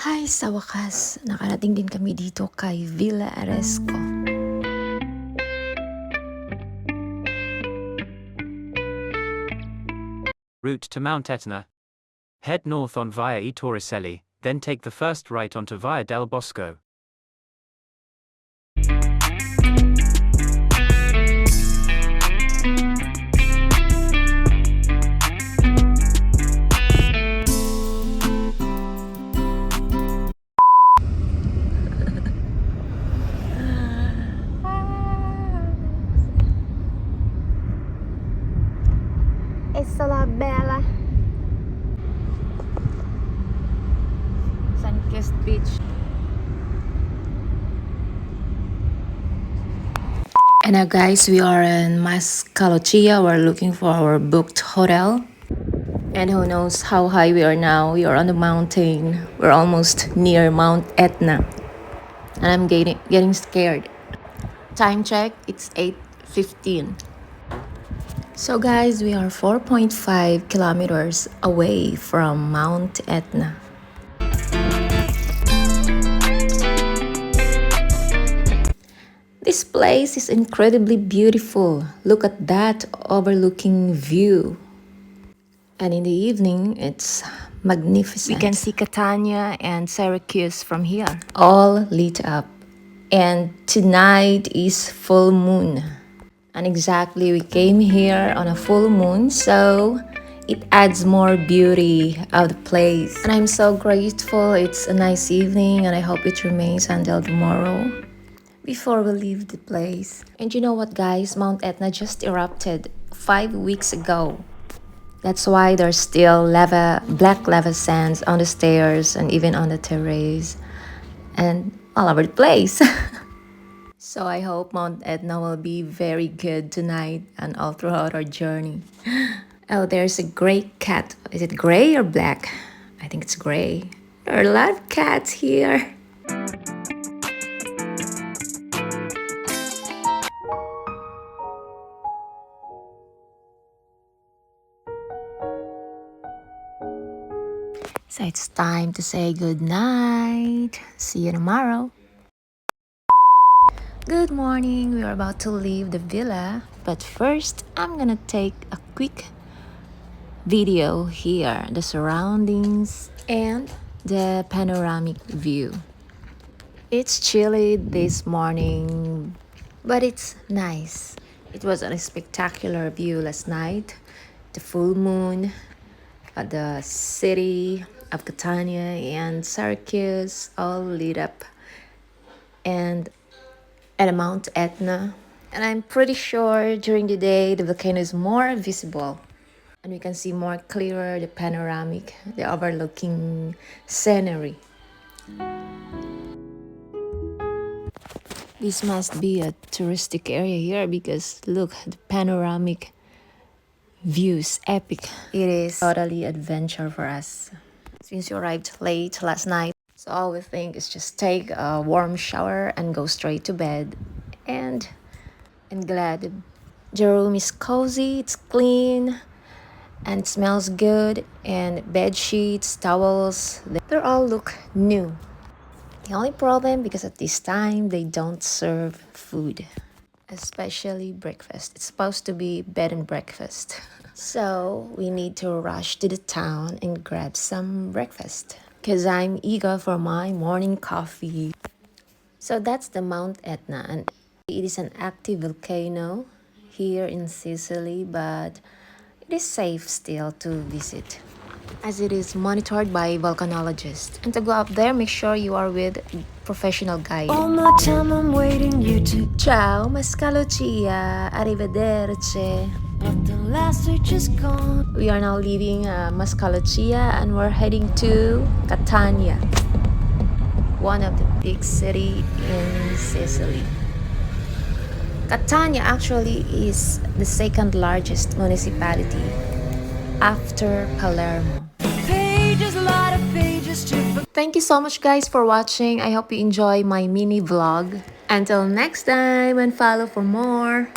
Hi, sa wakas, nakarating din kami dito kay Villa Aresco. Route to Mount Etna. Head north on via I Torricelli, then take the first right onto Via del Bosco. Isola Bella, Sunkist Beach. And now guys, we are in Mascalochia. We're looking for our booked hotel. And who knows how high we are now. We are on the mountain. We're almost near Mount Etna. And I'm getting scared. Time check, it's 8:15. So guys, we are 4.5 kilometers away from Mount Etna. This place is incredibly beautiful. Look at that overlooking view. And in the evening, it's magnificent. We can see Catania and Syracuse from here, all lit up. And tonight is full moon. And exactly, we came here on a full moon, so it adds more beauty of the place. And I'm so grateful. It's a nice evening, and I hope it remains until tomorrow before we leave the place. And you know what, guys? Mount Etna just erupted 5 weeks ago. That's why there's still black lava sands on the stairs and even on the terrace and all over the place. So I hope Mount Etna will be very good tonight and all throughout our journey. Oh, there's a gray cat. Is it gray or black? I think it's gray. There are a lot of cats here. So it's time to say good night. See you tomorrow. Good morning. We are about to leave the villa, but first I'm gonna take a quick video here, the surroundings and the panoramic view. It's chilly this morning, but it's nice. It was a spectacular view last night. The full moon, the city of Catania and Syracuse all lit up, and at Mount Etna. And I'm pretty sure during the day the volcano is more visible and we can see more clearer the panoramic, the overlooking scenery. This must be a touristic area here because look, the panoramic views epic. It is totally adventure for us. Since we arrived late last night, so all we think is just take a warm shower and go straight to bed. And I'm glad the room is cozy, it's clean, and it smells good. And bed sheets, towels, they all look new. The only problem, because at this time they don't serve food, especially breakfast. It's supposed to be bed and breakfast. So we need to rush to the town and grab some breakfast because I'm eager for my morning coffee. So that's the Mount Etna, and it is an active volcano here in Sicily, but it is safe still to visit as it is monitored by volcanologists. And to go up there, make sure you are with a professional guide. All my time I'm waiting you to. Ciao, Mascalochia. Arrivederci. But the last are just gone. We are now leaving Mascalochia and we're heading to Catania, one of the big cities in Sicily. Catania actually is the second largest municipality after Palermo. Pages, a lot of pages to. Thank you so much guys for watching. I hope you enjoy my mini vlog. Until next time, and follow for more.